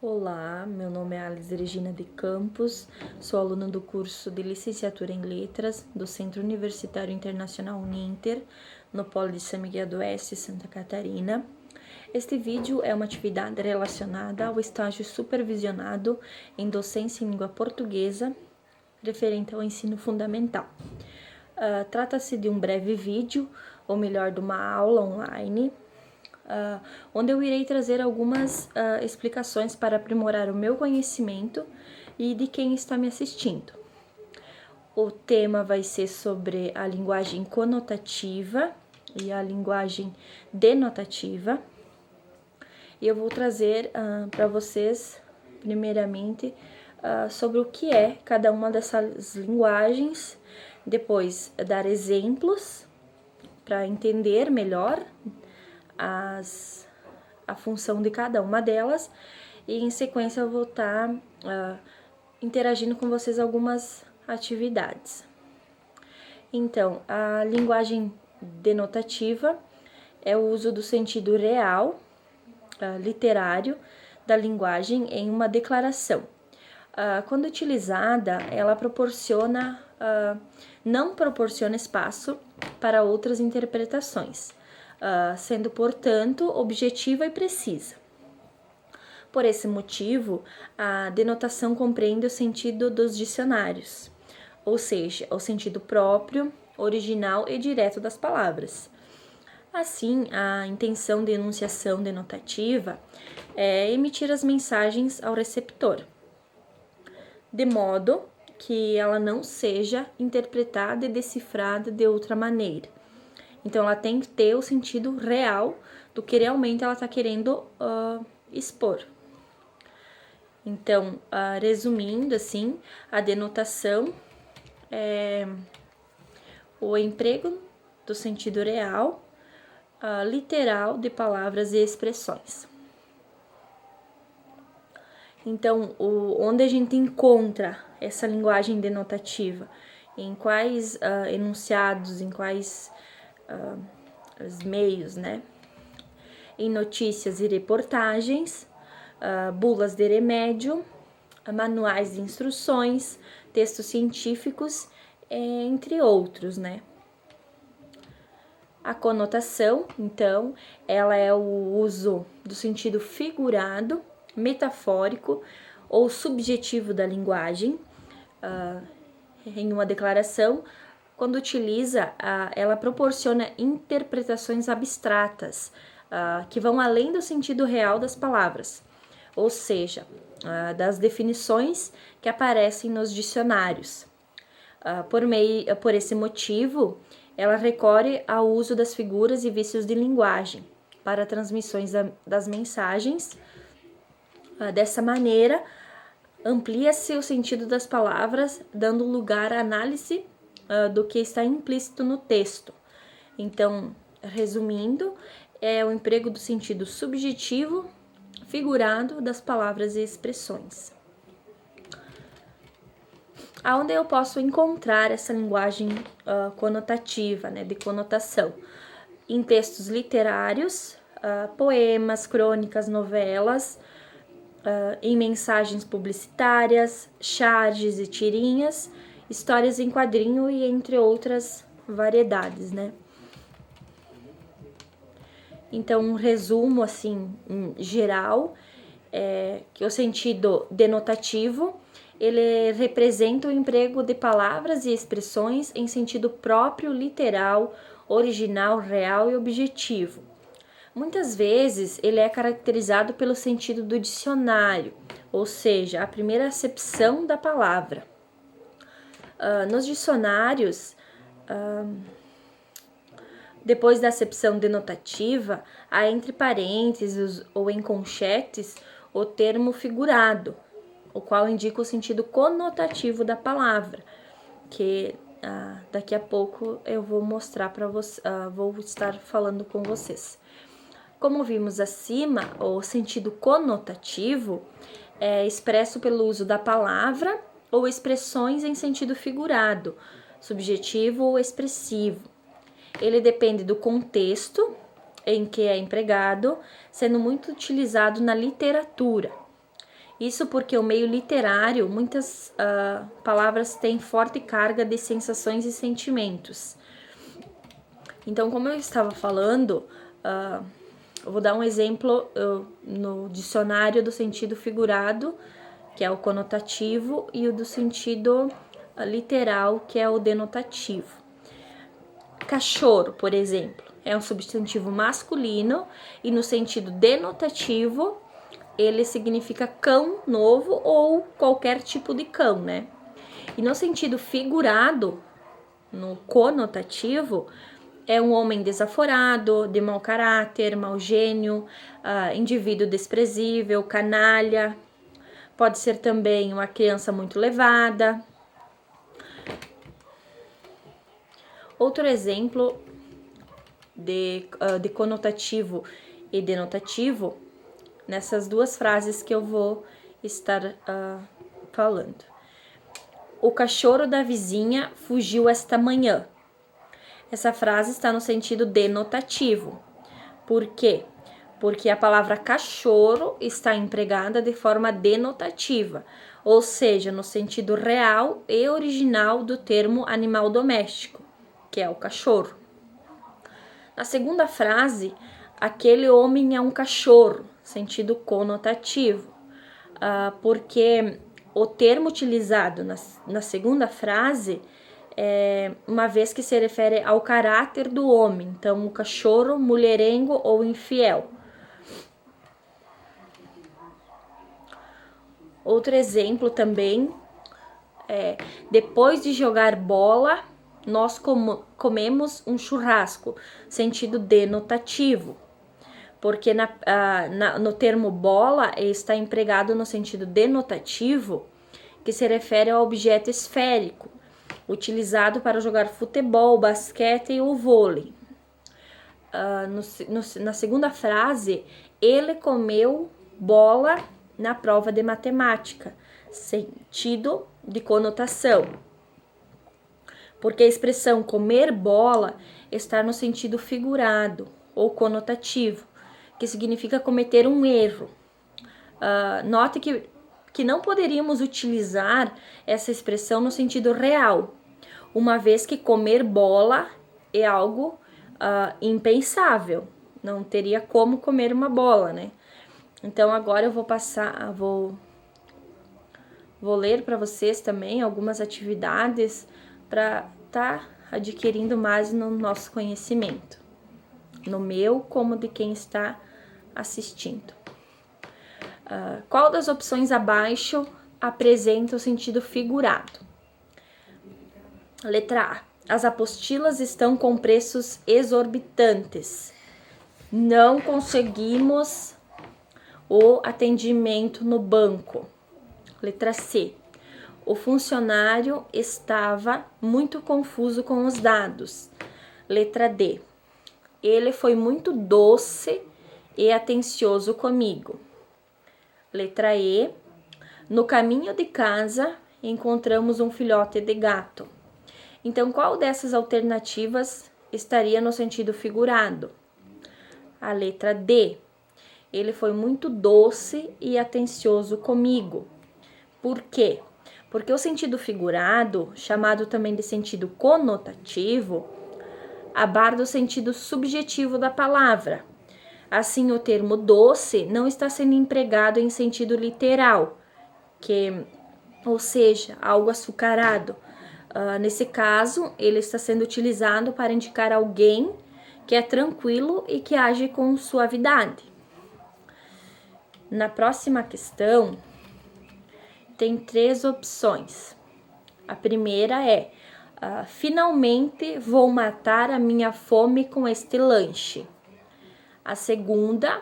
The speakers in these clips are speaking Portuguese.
Olá, meu nome é Alice Regina de Campos, sou aluna do curso de Licenciatura em Letras do Centro Universitário Internacional Uninter, no Polo de São Miguel do Oeste, Santa Catarina. Este vídeo é uma atividade relacionada ao estágio supervisionado em docência em língua portuguesa, referente ao ensino fundamental. Trata-se de um breve vídeo, ou melhor, de uma aula online, onde eu irei trazer algumas explicações para aprimorar o meu conhecimento e de quem está me assistindo. O tema vai ser sobre a linguagem conotativa e a linguagem denotativa. E eu vou trazer para vocês, primeiramente, sobre o que é cada uma dessas linguagens, depois dar exemplos para entender melhor a função de cada uma delas, e em sequência eu vou estar interagindo com vocês algumas atividades. Então, a linguagem denotativa é o uso do sentido real, literário, da linguagem em uma declaração. Quando utilizada, ela não proporciona espaço para outras interpretações, sendo, portanto, objetiva e precisa. Por esse motivo, a denotação compreende o sentido dos dicionários, ou seja, o sentido próprio, original e direto das palavras. Assim, a intenção de enunciação denotativa é emitir as mensagens ao receptor, de modo que ela não seja interpretada e decifrada de outra maneira. Então, ela tem que ter o sentido real do que realmente ela está querendo expor. Então, resumindo assim, a denotação é o emprego do sentido real, literal de palavras e expressões. Então, onde a gente encontra essa linguagem denotativa? Em quais enunciados, em quais os meios, né? Em notícias e reportagens, bulas de remédio, manuais de instruções, textos científicos, entre outros, né? A conotação, então, ela é o uso do sentido figurado, metafórico ou subjetivo da linguagem em uma declaração. Quando utiliza, ela proporciona interpretações abstratas que vão além do sentido real das palavras, ou seja, das definições que aparecem nos dicionários. Por esse motivo, ela recorre ao uso das figuras e vícios de linguagem para transmissões das mensagens. Dessa maneira, amplia-se o sentido das palavras, dando lugar à análise do que está implícito no texto. Então, resumindo, é o emprego do sentido subjetivo, figurado das palavras e expressões. Aonde eu posso encontrar essa linguagem conotativa, né, de conotação? Em textos literários, poemas, crônicas, novelas, em mensagens publicitárias, charges e tirinhas, histórias em quadrinho e entre outras variedades, né? Então, um resumo, assim, geral, que o sentido denotativo, ele representa o emprego de palavras e expressões em sentido próprio, literal, original, real e objetivo. Muitas vezes, ele é caracterizado pelo sentido do dicionário, ou seja, a primeira acepção da palavra. Nos dicionários, depois da acepção denotativa, há entre parênteses ou em conchetes o termo figurado, o qual indica o sentido conotativo da palavra, que daqui a pouco eu vou mostrar para vocês, vou estar falando com vocês. Como vimos acima, o sentido conotativo é expresso pelo uso da palavra ou expressões em sentido figurado, subjetivo ou expressivo. Ele depende do contexto em que é empregado, sendo muito utilizado na literatura. Isso porque o meio literário, muitas palavras têm forte carga de sensações e sentimentos. Então, como eu estava falando, eu vou dar um exemplo no dicionário do sentido figurado, que é o conotativo, e o do sentido literal, que é o denotativo. Cachorro, por exemplo, é um substantivo masculino e no sentido denotativo ele significa cão novo ou qualquer tipo de cão, né? E no sentido figurado, no conotativo, é um homem desaforado, de mau caráter, mau gênio, indivíduo desprezível, canalha. Pode ser também uma criança muito levada. Outro exemplo de conotativo e denotativo, nessas duas frases que eu vou estar falando. O cachorro da vizinha fugiu esta manhã. Essa frase está no sentido denotativo. Por quê? Porque a palavra cachorro está empregada de forma denotativa, ou seja, no sentido real e original do termo animal doméstico, que é o cachorro. Na segunda frase, aquele homem é um cachorro, sentido conotativo, porque o termo utilizado na segunda frase uma vez que se refere ao caráter do homem, então o cachorro, mulherengo ou infiel. Outro exemplo também depois de jogar bola, nós comemos um churrasco, sentido denotativo, porque no termo bola está empregado no sentido denotativo, que se refere ao objeto esférico, utilizado para jogar futebol, basquete ou vôlei. Na segunda frase, ele comeu bola na prova de matemática, sentido de conotação. Porque a expressão comer bola está no sentido figurado ou conotativo, que significa cometer um erro. Note que não poderíamos utilizar essa expressão no sentido real, uma vez que comer bola é algo impensável, não teria como comer uma bola, né? Então agora eu vou ler para vocês também algumas atividades para estar adquirindo mais no nosso conhecimento, no meu como de quem está assistindo. Qual das opções abaixo apresenta o sentido figurado? Letra A. As apostilas estão com preços exorbitantes. Não conseguimos o atendimento no banco. Letra C. O funcionário estava muito confuso com os dados. Letra D. Ele foi muito doce e atencioso comigo. Letra E. No caminho de casa, encontramos um filhote de gato. Então, qual dessas alternativas estaria no sentido figurado? A letra D. Ele foi muito doce e atencioso comigo. Por quê? Porque o sentido figurado, chamado também de sentido conotativo, abarca o sentido subjetivo da palavra. Assim, o termo doce não está sendo empregado em sentido literal, ou seja, algo açucarado. Nesse caso, ele está sendo utilizado para indicar alguém que é tranquilo e que age com suavidade. Na próxima questão, tem 3 opções. A primeira é: finalmente vou matar a minha fome com este lanche. A segunda: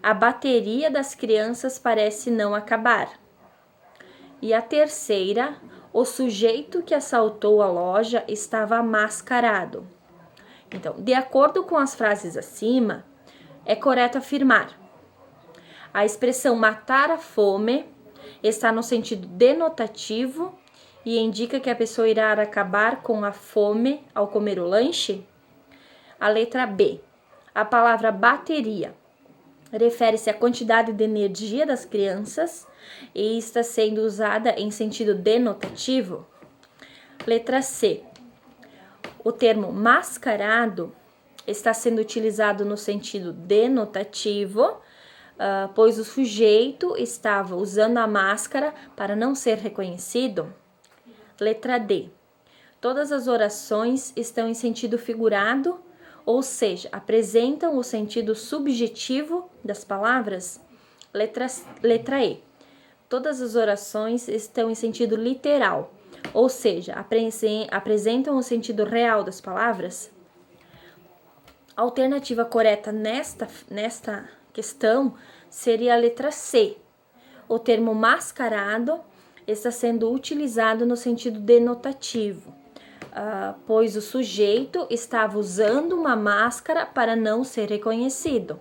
a bateria das crianças parece não acabar. E a terceira: o sujeito que assaltou a loja estava mascarado. Então, de acordo com as frases acima, é correto afirmar: a expressão matar a fome está no sentido denotativo e indica que a pessoa irá acabar com a fome ao comer o lanche. A letra B. A palavra bateria refere-se à quantidade de energia das crianças e está sendo usada em sentido denotativo. Letra C. O termo mascarado está sendo utilizado no sentido denotativo, pois o sujeito estava usando a máscara para não ser reconhecido. Letra D. Todas as orações estão em sentido figurado, ou seja, apresentam o sentido subjetivo das palavras. Letra E. Todas as orações estão em sentido literal, ou seja, apresentam o sentido real das palavras. A alternativa correta nesta questão seria a letra C. O termo mascarado está sendo utilizado no sentido denotativo, pois o sujeito estava usando uma máscara para não ser reconhecido.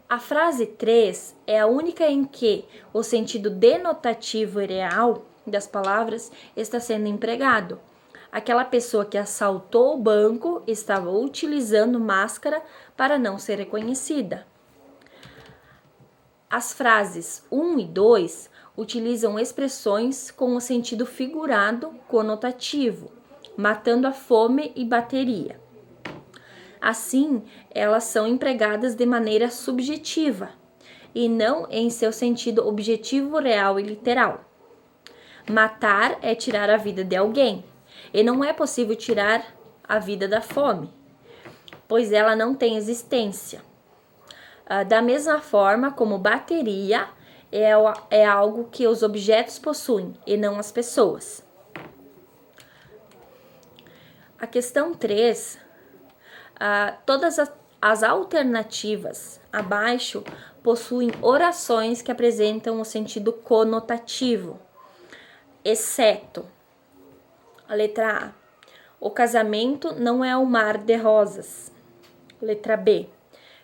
A frase 3 é a única em que o sentido denotativo e real das palavras está sendo empregado. Aquela pessoa que assaltou o banco estava utilizando máscara para não ser reconhecida. As frases 1 e 2 utilizam expressões com o sentido figurado conotativo, matando a fome e bateria. Assim, elas são empregadas de maneira subjetiva e não em seu sentido objetivo, real e literal. Matar é tirar a vida de alguém, e não é possível tirar a vida da fome, pois ela não tem existência. Da mesma forma como bateria é algo que os objetos possuem e não as pessoas. A questão 3, todas as alternativas abaixo possuem orações que apresentam o sentido conotativo, exceto a letra A. O casamento não é um mar de rosas. Letra B.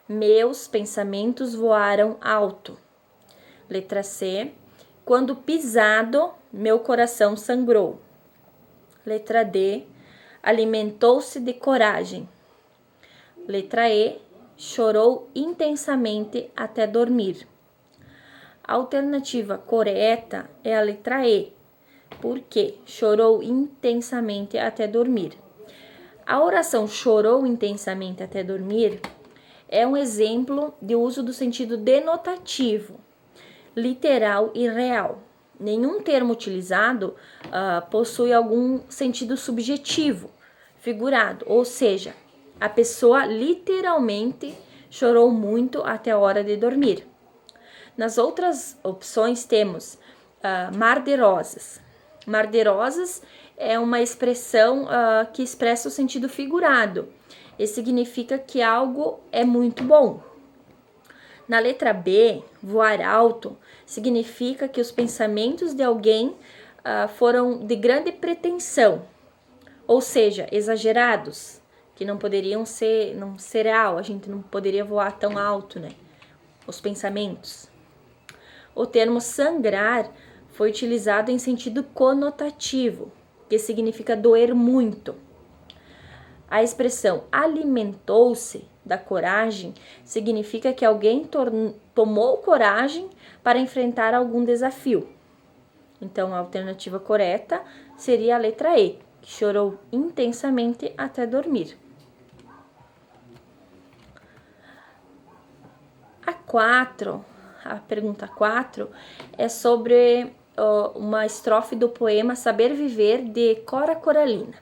Meus pensamentos voaram alto. Letra C. Quando pisado, meu coração sangrou. Letra D. Alimentou-se de coragem. Letra E. Chorou intensamente até dormir. A alternativa correta é a letra E, porque chorou intensamente até dormir. A oração chorou intensamente até dormir é um exemplo de uso do sentido denotativo, literal e real. Nenhum termo utilizado possui algum sentido subjetivo, figurado, ou seja, a pessoa literalmente chorou muito até a hora de dormir. Nas outras opções temos mar de rosas. Mar de rosas é uma expressão que expressa o sentido figurado e significa que algo é muito bom. Na letra B, voar alto significa que os pensamentos de alguém foram de grande pretensão, ou seja, exagerados, que não poderiam não ser real, a gente não poderia voar tão alto, né? Os pensamentos. O termo sangrar foi utilizado em sentido conotativo, que significa doer muito. A expressão alimentou-se da coragem significa que alguém tomou coragem para enfrentar algum desafio. Então, a alternativa correta seria a letra E, que chorou intensamente até dormir. A pergunta 4 é sobre uma estrofe do poema Saber Viver, de Cora Coralina.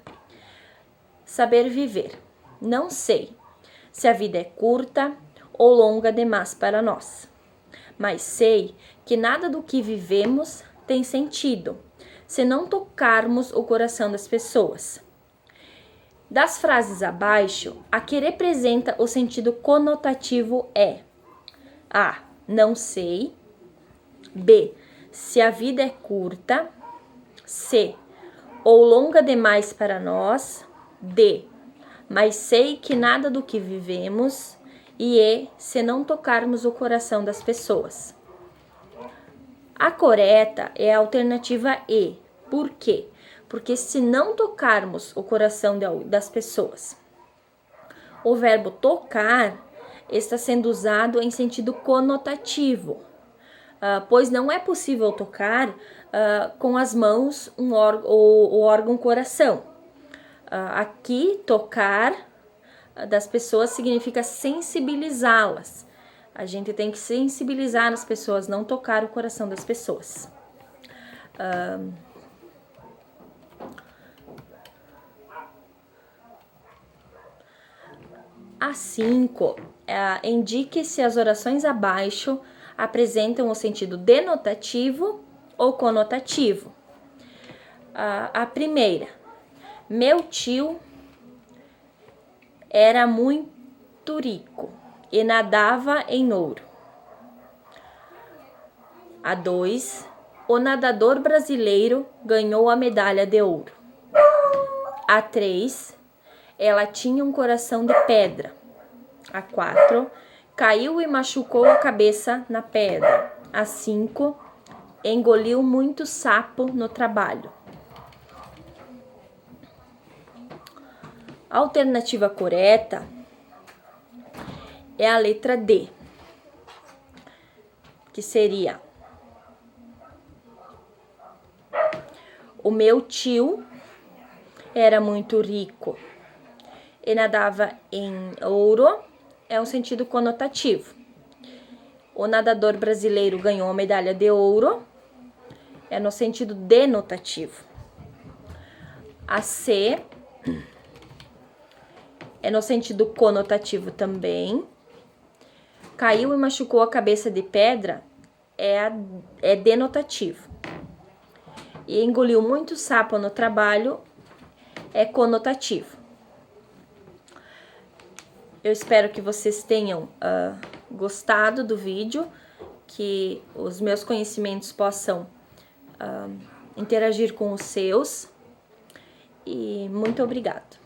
Saber viver. Não sei se a vida é curta ou longa demais para nós, mas sei que nada do que vivemos tem sentido se não tocarmos o coração das pessoas. Das frases abaixo, a que representa o sentido conotativo é A. Não sei. B. Se a vida é curta. C. Ou longa demais para nós. D. Mas sei que nada do que vivemos. E E. Se não tocarmos o coração das pessoas. A correta é a alternativa E. Por quê? Porque se não tocarmos o coração das pessoas, o verbo tocar está sendo usado em sentido conotativo, pois não é possível tocar com as mãos o órgão coração. Aqui, tocar das pessoas significa sensibilizá-las. A gente tem que sensibilizar as pessoas, não tocar o coração das pessoas. A 5, indique se as orações abaixo apresentam o sentido denotativo ou conotativo. A primeira, meu tio era muito rico e nadava em ouro. A 2, o nadador brasileiro ganhou a medalha de ouro. A 3, ela tinha um coração de pedra. A 4, caiu e machucou a cabeça na pedra. A 5, engoliu muito sapo no trabalho. A alternativa correta é a letra D, que seria: o meu tio era muito rico e nadava em ouro, é um sentido conotativo. O nadador brasileiro ganhou a medalha de ouro, é no sentido denotativo. A C é no sentido conotativo também. Caiu e machucou a cabeça de pedra é denotativo. E engoliu muito sapo no trabalho é conotativo. Eu espero que vocês tenham gostado do vídeo, que os meus conhecimentos possam interagir com os seus. E muito obrigada.